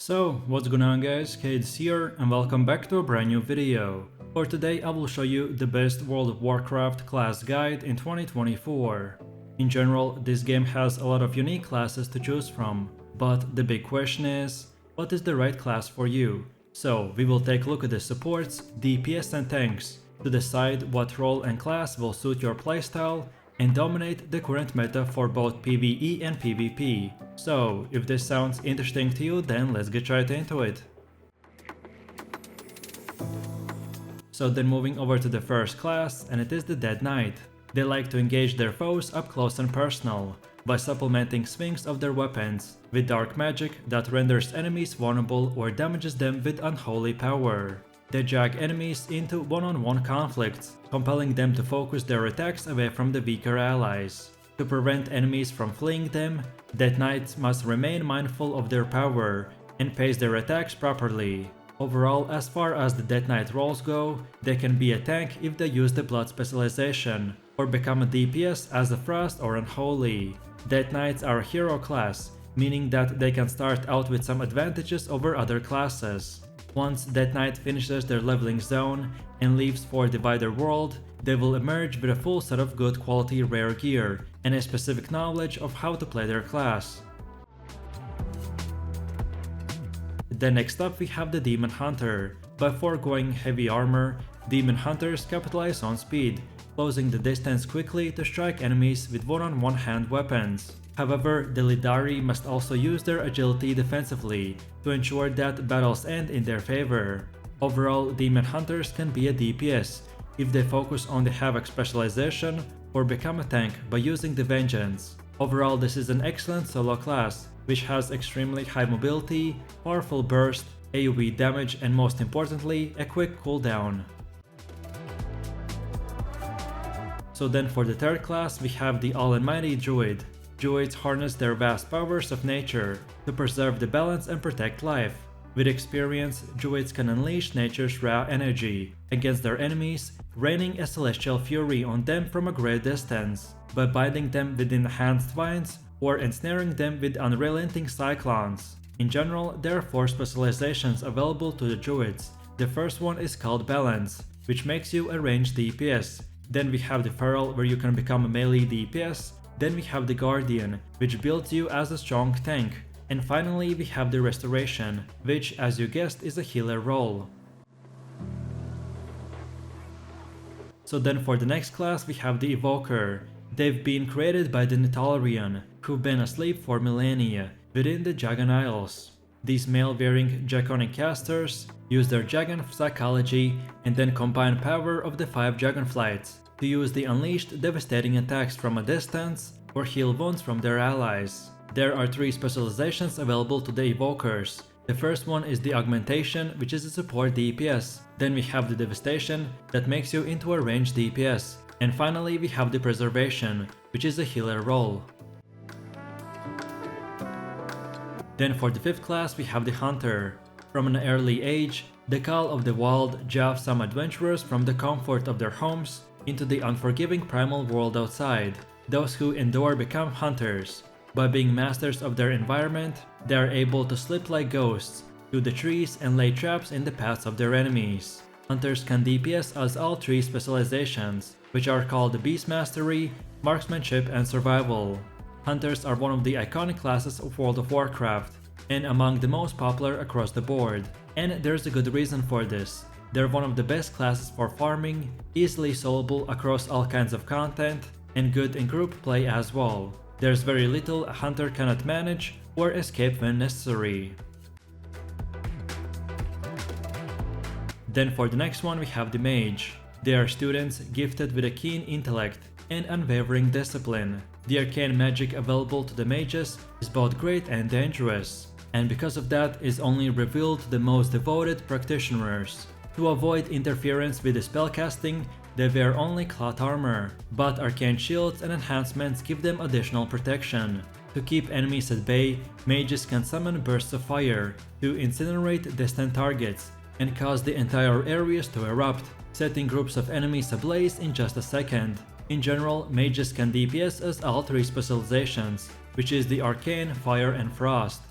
So, what's going on guys, Kades here and welcome back to a brand new video. For today I will show you the best World of Warcraft class guide in 2024. In general, this game has a lot of unique classes to choose from, but the big question is, what is the right class for you? So, we will take a look at the supports, DPS and tanks to decide what role and class will suit your playstyle and dominate the current meta for both PvE and PvP. So, if this sounds interesting to you, then let's get right into it. So then moving over to the first class, and it is the Dead Knight. They like to engage their foes up close and personal, by supplementing swings of their weapons with dark magic that renders enemies vulnerable or damages them with unholy power. They drag enemies into one-on-one conflicts, compelling them to focus their attacks away from the weaker allies. To prevent enemies from fleeing them, Dead Knights must remain mindful of their power and pace their attacks properly. Overall, as far as the Dead Knight roles go, they can be a tank if they use the Blood specialization, or become a DPS as a Frost or Unholy. Dead Knights are a hero class, meaning that they can start out with some advantages over other classes. Once Dead Knight finishes their leveling zone and leaves for the wider world, they will emerge with a full set of good quality rare gear and a specific knowledge of how to play their class. Then next up we have the Demon Hunter. By foregoing heavy armor, Demon Hunters capitalize on speed, closing the distance quickly to strike enemies with one-on-one hand weapons. However, the Lidari must also use their agility defensively to ensure that battles end in their favor. Overall, Demon Hunters can be a DPS if they focus on the Havoc specialization or become a tank by using the Vengeance. Overall, this is an excellent solo class, which has extremely high mobility, powerful burst, AoE damage and most importantly, a quick cooldown. So then for the third class we have the Almighty Druid. Druids harness their vast powers of nature to preserve the balance and protect life. With experience, Druids can unleash nature's raw energy against their enemies, raining a celestial fury on them from a great distance, by binding them with enhanced vines or ensnaring them with unrelenting cyclones. In general, there are 4 specializations available to the Druids. The first one is called Balance, which makes you a ranged DPS. Then we have the Feral, where you can become a melee DPS. Then we have the Guardian, which builds you as a strong tank. And finally we have the Restoration, which as you guessed is a healer role. So then for the next class we have the Evoker. They've been created by the Nitalarian, who've been asleep for millennia within the Jagan Isles. These male-wearing Draconic casters use their Jagan psychology and then combine power of the 5 Dragonflights to use the unleashed devastating attacks from a distance or heal wounds from their allies. There are 3 specializations available to the Evokers. The first one is the Augmentation, which is a support DPS. Then we have the Devastation, that makes you into a ranged DPS. And finally we have the Preservation, which is a healer role. Then for the 5th class we have the Hunter. From an early age, the Call of the Wild drove some adventurers from the comfort of their homes into the unforgiving primal world outside. Those who endure become hunters. By being masters of their environment, they are able to slip like ghosts through the trees and lay traps in the paths of their enemies. Hunters can DPS as all 3 specializations, which are called Beast Mastery, Marksmanship and Survival. Hunters are one of the iconic classes of World of Warcraft, and among the most popular across the board. And there's a good reason for this. They're one of the best classes for farming, easily soloable across all kinds of content, and good in group play as well. There's very little a hunter cannot manage or escape when necessary. Then for the next one we have the Mage. They are students gifted with a keen intellect and unwavering discipline. The arcane magic available to the mages is both great and dangerous, and because of that is only revealed to the most devoted practitioners. To avoid interference with the spellcasting, they wear only cloth armor, but arcane shields and enhancements give them additional protection. To keep enemies at bay, mages can summon bursts of fire to incinerate distant targets and cause the entire areas to erupt, setting groups of enemies ablaze in just a second. In general, mages can DPS as all 3 specializations, which is the Arcane, Fire and Frost.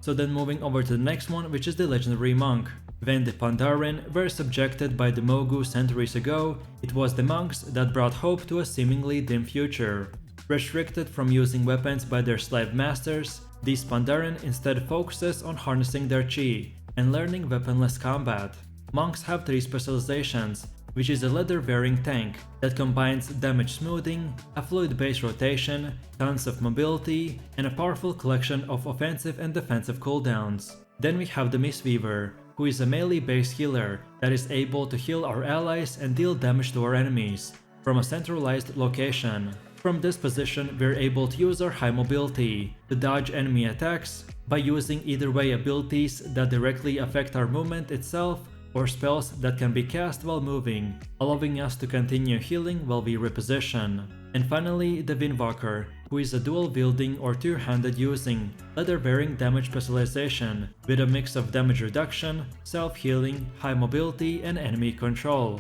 So then moving over to the next one, which is the legendary monk. When the Pandaren were subjected by the Mogu centuries ago, it was the monks that brought hope to a seemingly dim future. Restricted from using weapons by their slave masters, these Pandaren instead focuses on harnessing their chi and learning weaponless combat. Monks have 3 specializations, which is a leather-wearing tank that combines damage smoothing, a fluid-based rotation, tons of mobility, and a powerful collection of offensive and defensive cooldowns. Then we have the Mistweaver, who is a melee-based healer that is able to heal our allies and deal damage to our enemies from a centralized location. From this position, we're able to use our high mobility to dodge enemy attacks by using either way abilities that directly affect our movement itself or spells that can be cast while moving, allowing us to continue healing while we reposition. And finally, the Evoker, who is a dual-wielding or two-handed using leather-wearing damage specialization with a mix of damage reduction, self-healing, high mobility, and enemy control.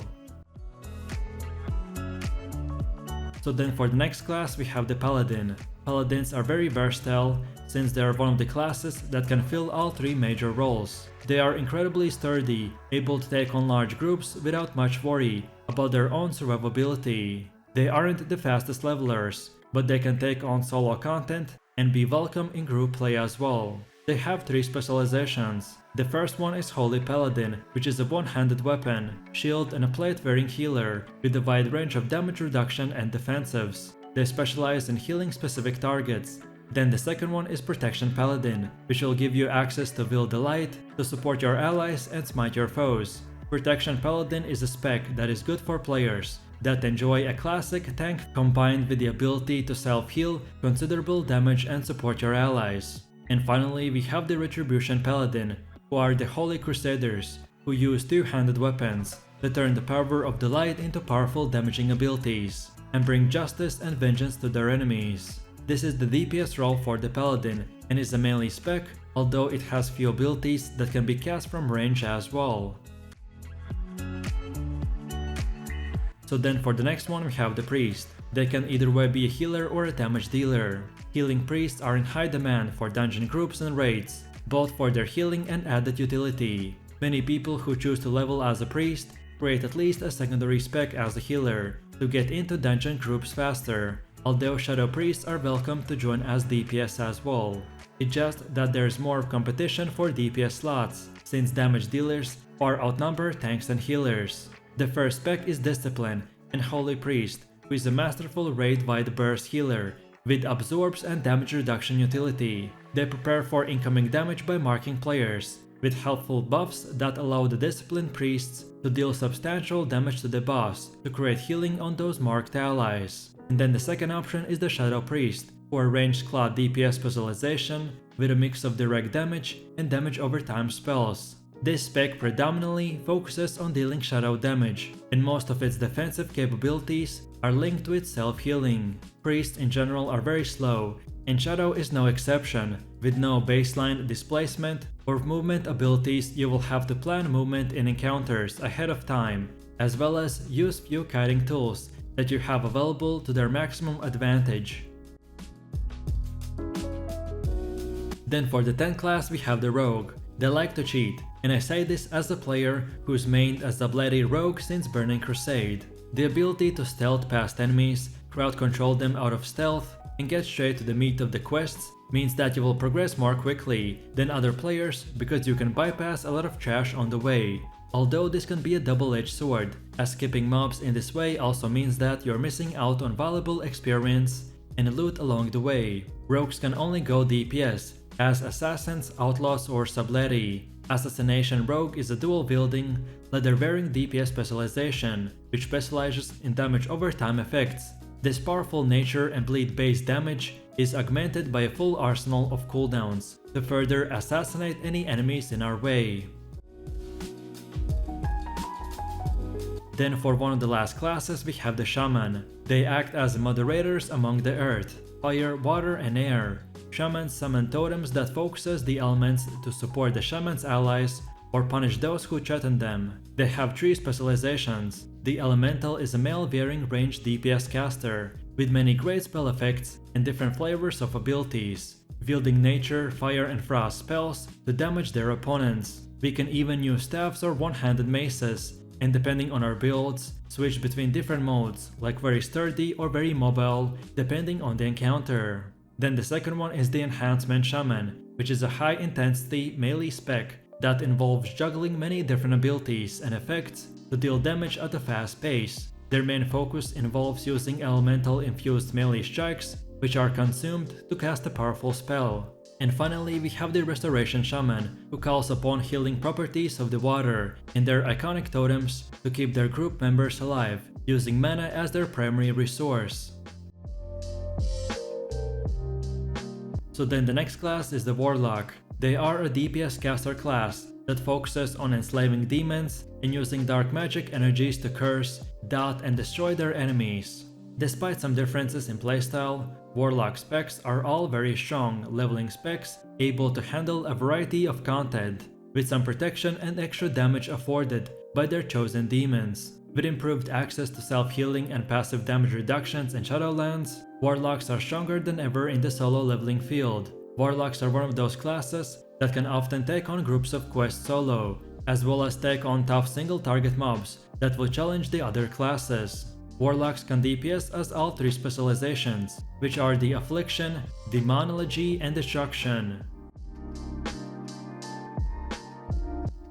So then for the next class we have the Paladin. Paladins are very versatile since they are one of the classes that can fill all 3 major roles. They are incredibly sturdy, able to take on large groups without much worry about their own survivability. They aren't the fastest levelers, but they can take on solo content and be welcome in group play as well. They have 3 specializations. The first one is Holy Paladin, which is a one-handed weapon, shield and a plate-wearing healer with a wide range of damage reduction and defensives. They specialize in healing specific targets. Then the second one is Protection Paladin, which will give you access to Will the Light to support your allies and smite your foes. Protection Paladin is a spec that is good for players that enjoy a classic tank combined with the ability to self-heal considerable damage and support your allies. And finally we have the Retribution Paladin, who are the Holy Crusaders, who use two-handed weapons that turn the power of the light into powerful damaging abilities and bring justice and vengeance to their enemies. This is the DPS role for the Paladin and is a melee spec, although it has few abilities that can be cast from range as well. So then for the next one we have the Priest. They can either way be a healer or a damage dealer. Healing priests are in high demand for dungeon groups and raids, both for their healing and added utility. Many people who choose to level as a priest create at least a secondary spec as a healer to get into dungeon groups faster, although shadow priests are welcome to join as DPS as well. It's just that there's more competition for DPS slots, since damage dealers far outnumber tanks and healers. The first spec is Discipline and Holy Priest, who is a masterful raid-wide burst healer with absorbs and damage reduction utility. They prepare for incoming damage by marking players, with helpful buffs that allow the Disciplined Priests to deal substantial damage to the boss to create healing on those marked allies. And then the second option is the Shadow Priest, who are ranged clad DPS specialization with a mix of direct damage and damage over time spells. This spec predominantly focuses on dealing shadow damage, and most of its defensive capabilities are linked to its self-healing. Priests in general are very slow, and Shadow is no exception. With no baseline displacement or movement abilities, you will have to plan movement in encounters ahead of time, as well as use few kiting tools that you have available to their maximum advantage. Then for the 10th class we have the Rogue. They like to cheat, and I say this as a player who's mained as the bloody rogue since Burning Crusade. The ability to stealth past enemies, crowd control them out of stealth, and get straight to the meat of the quests means that you will progress more quickly than other players because you can bypass a lot of trash on the way. Although this can be a double-edged sword, as skipping mobs in this way also means that you're missing out on valuable experience and loot along the way. Rogues can only go DPS, as Assassins, Outlaws or Subleti. Assassination Rogue is a dual-wielding, leather-wearing DPS specialization, which specializes in damage over time effects. This powerful nature and bleed-based damage is augmented by a full arsenal of cooldowns to further assassinate any enemies in our way. Then for one of the last classes we have the Shaman. They act as moderators among the earth, fire, water and air. Shamans summon totems that focuses the elements to support the shaman's allies or punish those who threaten them. They have 3 specializations. The Elemental is a male-wearing ranged DPS caster with many great spell effects and different flavors of abilities. wielding nature, fire and frost spells to damage their opponents. We can even use staffs or one-handed maces, and depending on our builds, switch between different modes, like very sturdy or very mobile, depending on the encounter. Then the second one is the enhancement Shaman, which is a high intensity melee spec that involves juggling many different abilities and effects to deal damage at a fast pace. Their main focus involves using elemental infused melee strikes, which are consumed to cast a powerful spell. And finally, we have the Restoration Shaman, who calls upon healing properties of the water and their iconic totems to keep their group members alive, using mana as their primary resource. So then the next class is the Warlock. They are a DPS caster class that focuses on enslaving demons and using dark magic energies to curse, dot and destroy their enemies. Despite some differences in playstyle, Warlock specs are all very strong leveling specs able to handle a variety of content, with some protection and extra damage afforded by their chosen demons. With improved access to self-healing and passive damage reductions in Shadowlands, Warlocks are stronger than ever in the solo leveling field. Warlocks are one of those classes that can often take on groups of quests solo, as well as take on tough single target mobs that will challenge the other classes. Warlocks can DPS as all three specializations, which are the Affliction, Demonology and Destruction.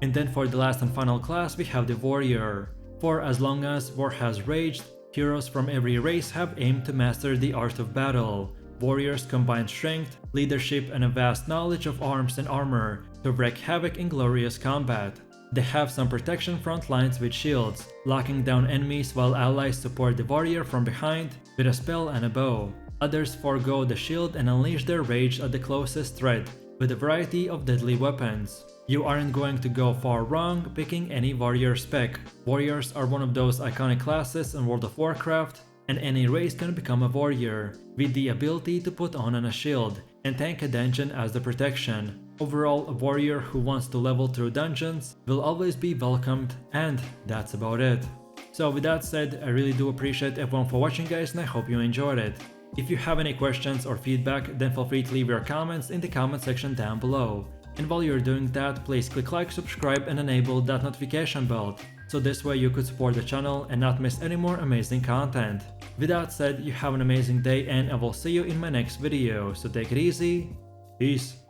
And then for the last and final class we have the Warrior. For as long as war has raged, heroes from every race have aimed to master the art of battle. Warriors combine strength, leadership and a vast knowledge of arms and armor to wreak havoc in glorious combat. They have some protection front lines with shields, locking down enemies while allies support the warrior from behind with a spell and a bow. Others forego the shield and unleash their rage at the closest threat with a variety of deadly weapons. You aren't going to go far wrong picking any warrior spec. Warriors are one of those iconic classes in World of Warcraft, and any race can become a warrior, with the ability to put on a shield and tank a dungeon as the protection. Overall, a warrior who wants to level through dungeons will always be welcomed, and that's about it. So with that said, I really do appreciate everyone for watching guys, and I hope you enjoyed it. If you have any questions or feedback, then feel free to leave your comments in the comment section down below. And while you're doing that, please click like, subscribe and enable that notification bell, so this way you could support the channel and not miss any more amazing content. With that said, you have an amazing day and I will see you in my next video, so take it easy, peace.